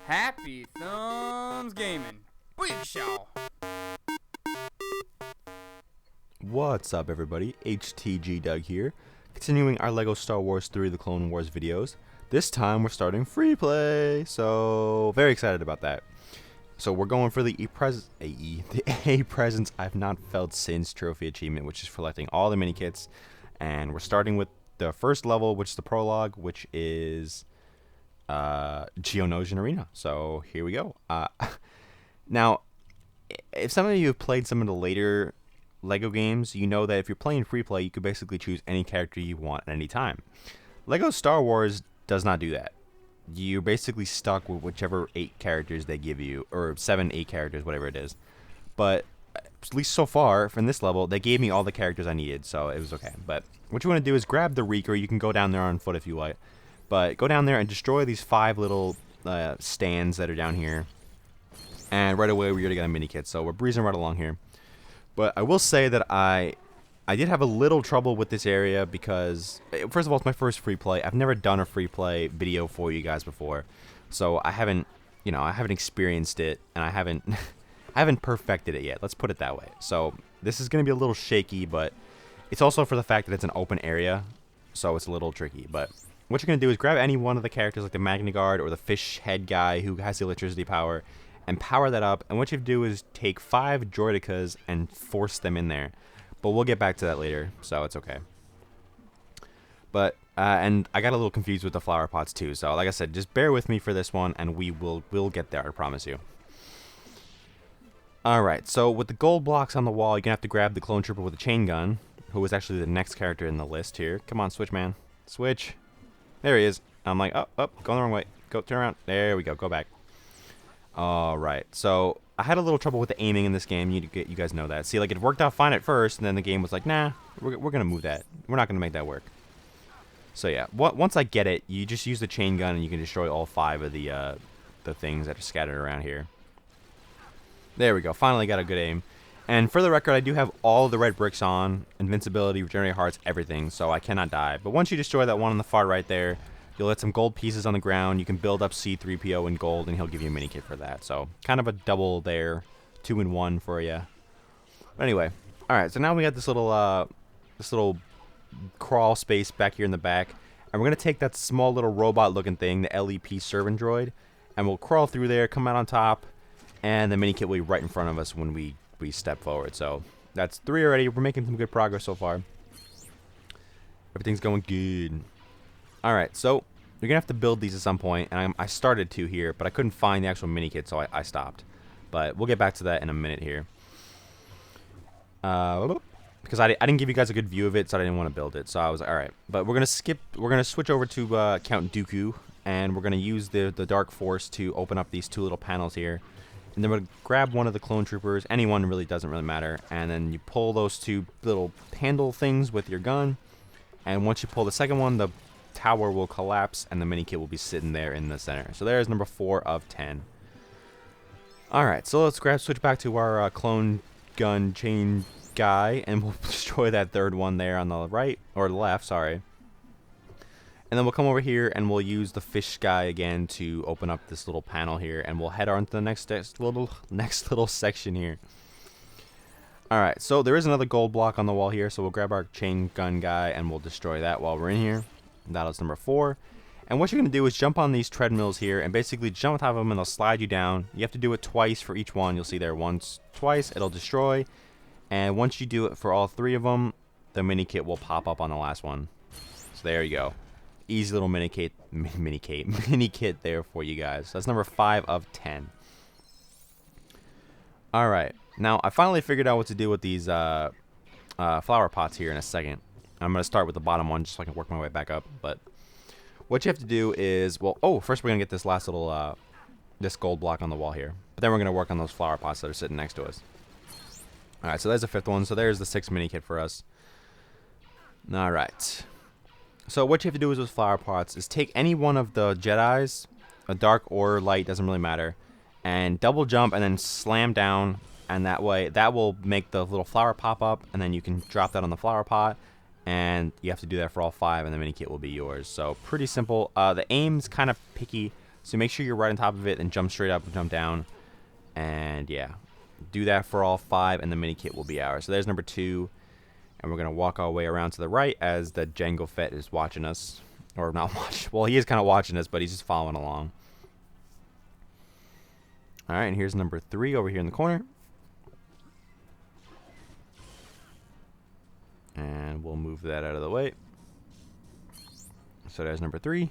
Happy Thumbs Gaming. Big show. What's up, everybody? HTG Doug here, continuing our Lego Star Wars 3 The Clone Wars videos. This time we're starting free play, so very excited about that. So we're going for the A presence I've not felt since trophy achievement, which is collecting all the Minikits, and we're starting with the first level, which is the prologue, which is Geonosian Arena. So here we go. Now, if some of you have played some of the later Lego games, you know that if you're playing free play, you could basically choose any character you want at any time. Lego Star Wars does not do that. You're basically stuck with whichever 8 characters they give you, or 7, 8 characters, whatever it is. But at least so far from this level, they gave me all the characters I needed, so it was okay. But what you want to do is grab the Reeker. You can go down there on foot if you like, but go down there and destroy these 5 little stands that are down here. And right away we're gonna get a Minikit, so we're breezing right along here. But I will say that I did have a little trouble with this area because, first of all, it's my first free play. I've never done a free play video for you guys before, so I haven't experienced it, and I haven't I haven't perfected it yet. Let's put it that way. So this is gonna be a little shaky, but it's also for the fact that it's an open area, so it's a little tricky. But what you're gonna do is grab any one of the characters, like the Magna Guard or the fish head guy who has the electricity power, and power that up. And what you have to do is take 5 droidicas and force them in there. But we'll get back to that later, so it's okay. But and I got a little confused with the flower pots too. So like I said, just bear with me for this one, and we'll get there. I promise you. All right. So with the gold blocks on the wall, you're gonna have to grab the clone trooper with a chain gun, who is actually the next character in the list here. Come on, switch, man. Switch. There he is. I'm like, oh, going the wrong way. Go, turn around. There we go. Go back. All right. So I had a little trouble with the aiming in this game. You guys know that. See, like, it worked out fine at first, and then the game was like, nah, we're gonna move that. We're not gonna make that work. So yeah, once I get it, you just use the chain gun, and you can destroy all 5 of the things that are scattered around here. There we go. Finally got a good aim. And for the record, I do have all the red bricks on, invincibility, regenerate hearts, everything, so I cannot die. But once you destroy that one on the far right there, you'll get some gold pieces on the ground. You can build up C-3PO in gold, and he'll give you a Minikit for that. So kind of a double there, 2 in 1 for you. But anyway, all right. So now we got this little crawl space back here in the back, and we're gonna take that small little robot-looking thing, the LEP servant droid, and we'll crawl through there, come out on top, and the Minikit will be right in front of us when we step forward. So that's 3 already. We're making some good progress so far. Everything's going good. All right, so you're gonna have to build these at some point, and I started to here, but I couldn't find the actual Minikit, so I stopped. But we'll get back to that in a minute here. Because I didn't give you guys a good view of it, so I didn't want to build it. So I was like, all right. But we're gonna switch over to Count Dooku, and we're gonna use the Dark Force to open up these 2 little panels here. And then we're gonna grab one of the clone troopers. Anyone really doesn't really matter. And then you pull those 2 little handle things with your gun. And once you pull the second one, the tower will collapse, and the Minikit will be sitting there in the center. So there's number 4 of 10. All right, so let's switch back to our clone gun chain guy, and we'll destroy that 3rd one there on the right, or the left, sorry. And then we'll come over here, and we'll use the fish guy again to open up this little panel here, and we'll head on to the next little section here. All right, so there is another gold block on the wall here, so we'll grab our chain gun guy, and we'll destroy that while we're in here. That is number 4. And what you're going to do is jump on these treadmills here and basically jump on top of them, and they'll slide you down. You have to do it twice for each one. You'll see there once, twice, it'll destroy. And once you do it for all 3 of them, the Minikit will pop up on the last one. So there you go. Easy little Minikit there for you guys. That's number 5 of 10. All right. Now, I finally figured out what to do with these flower pots here in a second. I'm going to start with the bottom one just so I can work my way back up. But what you have to do is, well, first we're going to get this last little, this gold block on the wall here. But then we're going to work on those flower pots that are sitting next to us. All right, so there's the 5th one. So there's the 6th Minikit for us. All right. So what you have to do with those flower pots is take any one of the Jedis, a dark or light, doesn't really matter, and double jump and then slam down. And that way, that will make the little flower pop up, and then you can drop that on the flower pot. And you have to do that for all 5, and the Minikit will be yours. So pretty simple. The aim's kind of picky, So make sure you're right on top of it and jump straight up and jump down. And yeah, do that for all 5 and the mini kit will be ours. So there's number 2. And we're going to walk our way around to the right as the Jango Fett is watching us. Or not watch. Well, he is kind of watching us, but he's just following along. Alright, and here's number 3 over here in the corner. And we'll move that out of the way. So there's number 3.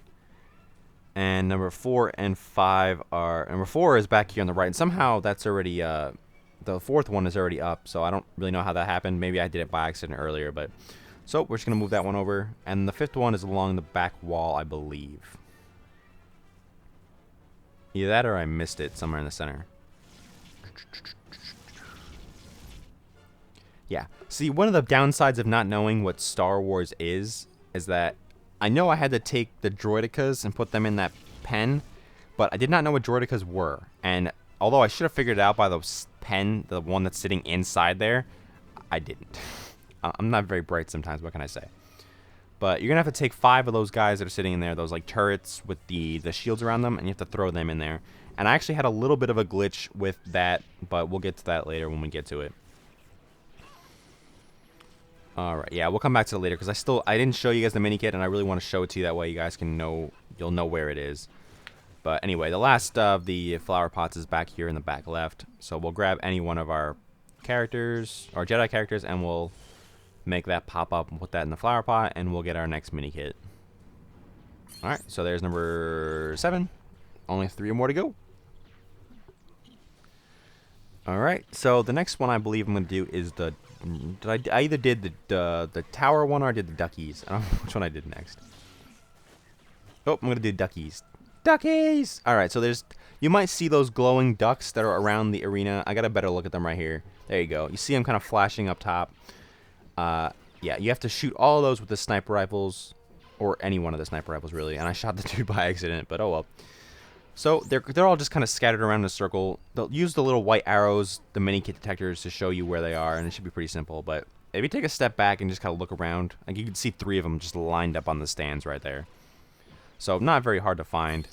And number 4 and 5 are... Number 4 is back here on the right. And somehow that's already... the 4th one is already up. So I don't really know how that happened. Maybe I did it by accident earlier. But so we're just going to move that one over. And the 5th one is along the back wall, I believe. Either that or I missed it somewhere in the center. Yeah. See, one of the downsides of not knowing what Star Wars is that I know I had to take the droidicas and put them in that pen, but I did not know what droidicas were. And although I should have figured it out by the pen, the one that's sitting inside there, I didn't. I'm not very bright sometimes, what can I say? But you're going to have to take 5 of those guys that are sitting in there, those like turrets with the shields around them, and you have to throw them in there. And I actually had a little bit of a glitch with that, but we'll get to that later when we get to it. Alright, yeah, we'll come back to it later, because I didn't show you guys the mini kit, and I really want to show it to you, that way you guys can know, you'll know where it is. But anyway, the last of the flower pots is back here in the back left, so we'll grab any one of our characters, our Jedi characters, and we'll make that pop up and put that in the flower pot, and we'll get our next mini kit. Alright, so there's number 7. Only 3 more to go. Alright, so the next one I believe I'm going to do is the... I either did the tower one or I did the duckies. I don't know which one I did next. Oh, I'm going to do duckies. Duckies! Alright, so there's... You might see those glowing ducks that are around the arena. I got a better look at them right here. There you go. You see them kind of flashing up top. Yeah, you have to shoot all those with the sniper rifles. Or any one of the sniper rifles, really. And I shot the dude by accident, but oh well. So they're all just kind of scattered around in a circle. They'll use the little white arrows, the mini kit detectors, to show you where they are, and it should be pretty simple. But if you take a step back and just kind of look around, like you can see 3 of them just lined up on the stands right there. So not very hard to find.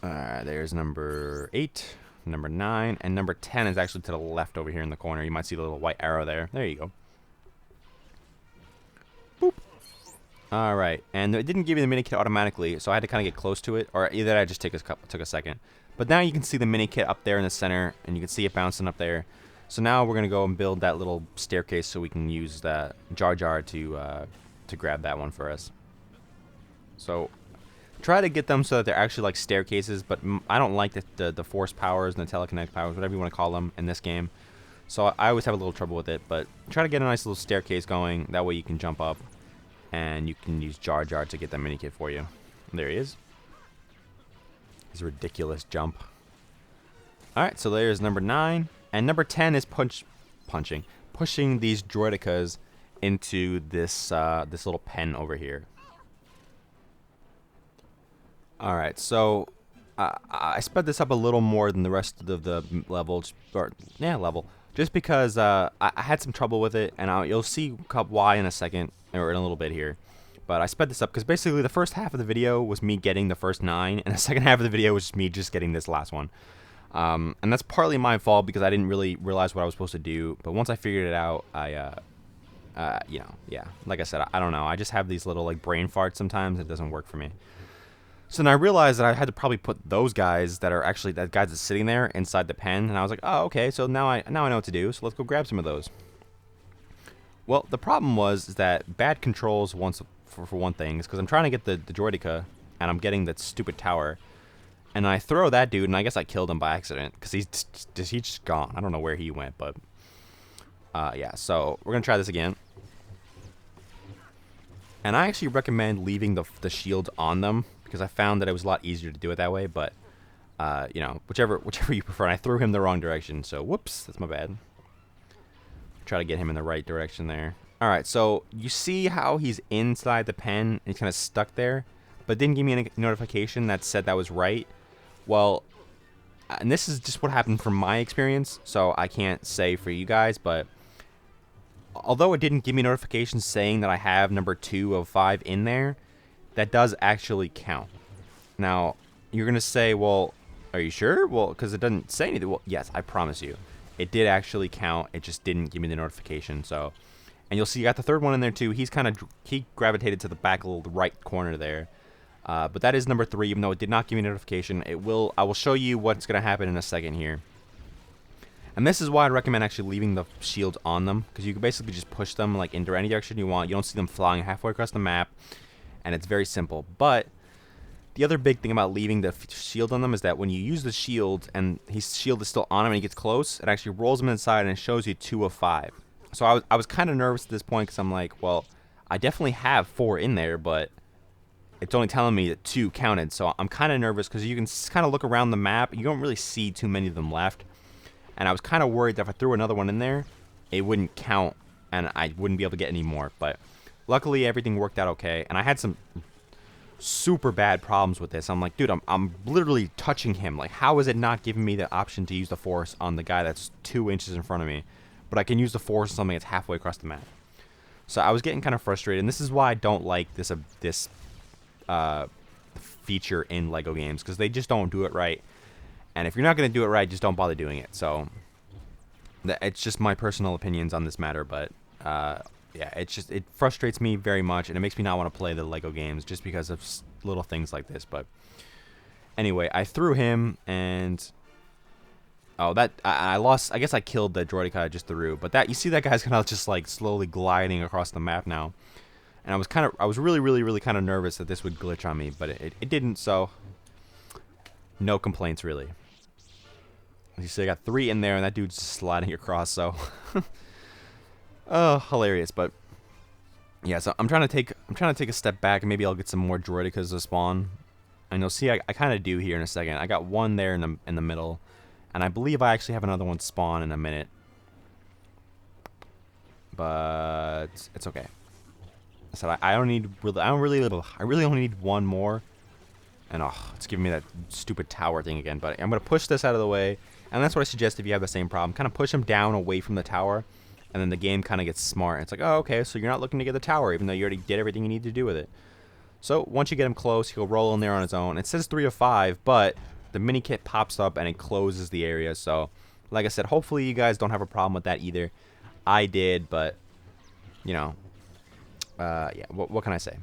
There's number 8, number 9, and number 10 is actually to the left over here in the corner. You might see the little white arrow there. There you go. Boop. Alright, and it didn't give you the mini kit automatically, so I had to kind of get close to it, or either I just took a second. But now you can see the mini kit up there in the center, and you can see it bouncing up there. So now we're going to go and build that little staircase so we can use that Jar Jar to grab that one for us. So try to get them so that they're actually like staircases, but I don't like the force powers and the telekinetic powers, whatever you want to call them in this game. So I always have a little trouble with it, but try to get a nice little staircase going, that way you can jump up. And you can use Jar Jar to get that mini kit for you. And there he is. His ridiculous jump. Alright, so there's number 9. And number 10 is pushing these droidicas into this this little pen over here. Alright, so I sped this up a little more than the rest of the level. Just because I had some trouble with it, and you'll see why in a second, or in a little bit here. But I sped this up because basically the first half of the video was me getting the first 9, and the second half of the video was me just getting this last one. And that's partly my fault because I didn't really realize what I was supposed to do. But once I figured it out, you know, yeah, like I said, I don't know. I just have these little like brain farts sometimes. It doesn't work for me. So then I realized that I had to probably put those guys that are actually that guys that's sitting there inside the pen, and I was like, oh, okay. So now I know what to do. So let's go grab some of those. Well, the problem was that bad controls for one thing is because I'm trying to get the droidica, and I'm getting that stupid tower, and I throw that dude, and I guess I killed him by accident because he's just gone. I don't know where he went, but yeah. So we're gonna try this again. And I actually recommend leaving the shields on them because I found that it was a lot easier to do it that way. But you know, whichever you prefer. And I threw him the wrong direction, so whoops, that's my bad. Try to get him in the right direction there. All right, so you see how he's inside the pen and he's kind of stuck there, but didn't give me a notification that said that was right. Well, and this is just what happened from my experience, so I can't say for you guys, but although it didn't give me notifications saying that I have number 2 of 5 in there, that does actually count. Now, you're going to say, well, are you sure? Well, because it doesn't say anything. Well, yes, I promise you. It did actually count. It just didn't give me the notification. So, and you'll see you got the third one in there too. He gravitated to the back little right corner there. But that is number 3, even though it did not give me a notification. I will show you what's going to happen in a second here. And this is why I'd recommend actually leaving the shields on them, because you can basically just push them like into any direction you want. You don't see them flying halfway across the map, and it's very simple. But the other big thing about leaving the shield on them is that when you use the shield and his shield is still on him and he gets close, it actually rolls him inside and it shows you 2 of 5. So I was kind of nervous at this point because I'm like, well, I definitely have 4 in there, but it's only telling me that 2 counted. So I'm kind of nervous because you can kind of look around the map. You don't really see too many of them left. And I was kind of worried that if I threw another one in there, it wouldn't count and I wouldn't be able to get any more. But luckily, everything worked out okay. And I had some super bad problems with this. I'm like, dude, I'm literally touching him. Like, how is it not giving me the option to use the force on the guy that's 2 inches in front of me? But I can use the force on something that's halfway across the map. So I was getting kind of frustrated. And this is why I don't like this feature in Lego games, because they just don't do it right. And if you're not going to do it right, just don't bother doing it. So it's just my personal opinions on this matter. But yeah, it frustrates me very much, and it makes me not want to play the Lego games just because of little things like this. But anyway, I threw him, and I lost. I guess I killed the droid I just threw. But that, you see that guy's kind of just like slowly gliding across the map now. And I was really kind of nervous that this would glitch on me, but it didn't. So no complaints really. You see, I got 3 in there, and that dude's sliding across. So, oh, hilarious. But yeah, so I'm trying to take a step back, and maybe I'll get some more droidicas to spawn. And you'll see, I kind of do here in a second. I got 1 there in the middle, and I believe I actually have another one spawn in a minute. But it's okay. I said I really only need 1 more. And it's giving me that stupid tower thing again. But I'm going to push this out of the way. And that's what I suggest if you have the same problem. Kind of push him down away from the tower. And then the game kind of gets smart. It's like, oh, okay, so you're not looking to get the tower, even though you already did everything you need to do with it. So once you get him close, he'll roll in there on his own. It says 3 of 5, but the mini kit pops up and it closes the area. So, like I said, hopefully you guys don't have a problem with that either. I did, but, you know, yeah, what can I say?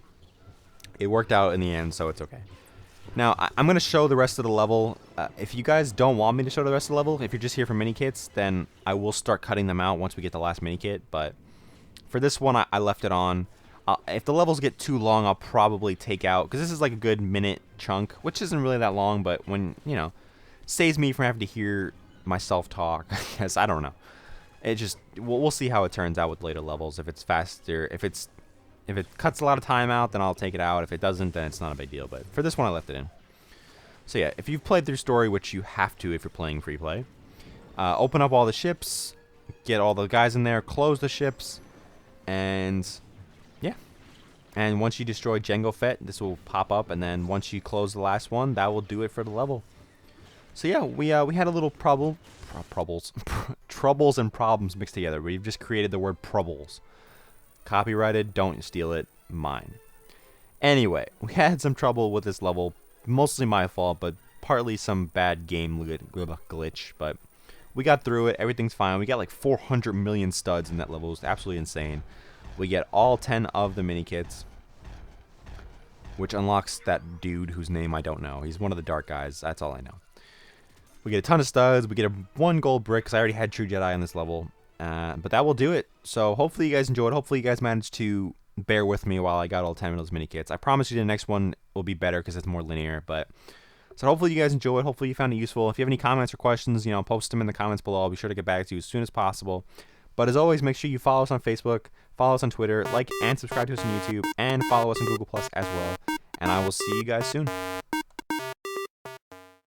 It worked out in the end, so it's okay. Now, I'm going to show the rest of the level. If you guys don't want me to show the rest of the level, if you're just here for minikits, then I will start cutting them out once we get the last minikit. But for this one, I left it on. If the levels get too long, I'll probably take out, because this is like a good minute chunk, which isn't really that long, but when, you know, saves me from having to hear myself talk. I guess, I don't know. It just, we'll see how it turns out with later levels. If it's faster, if it cuts a lot of time out, then I'll take it out. If it doesn't, then it's not a big deal. But for this one, I left it in. So yeah, if you've played through story, which you have to if you're playing free play, open up all the ships, get all the guys in there, close the ships, and yeah. And once you destroy Jango Fett, this will pop up, and then once you close the last one, that will do it for the level. So yeah, we had a little troubles and problems mixed together. We've just created the word troubles. Copyrighted, don't steal it, mine. Anyway, we had some trouble with this level, mostly my fault, but partly some bad game glitch, but we got through it, everything's fine. We got like 400 million studs in that level. It was absolutely insane. We get all 10 of the minikits, which unlocks that dude whose name I don't know. He's one of the dark guys, that's all I know. We get a ton of studs, we get 1 gold brick, because I already had True Jedi on this level. But that will do it. So hopefully you guys enjoyed. Hopefully you guys managed to bear with me while I got all 10 of those mini kits. I promise you the next one will be better because it's more linear. But so hopefully you guys enjoyed. Hopefully you found it useful. If you have any comments or questions, you know, post them in the comments below. I'll be sure to get back to you as soon as possible. But as always, make sure you follow us on Facebook, follow us on Twitter, like and subscribe to us on YouTube, and follow us on Google Plus as well. And I will see you guys soon.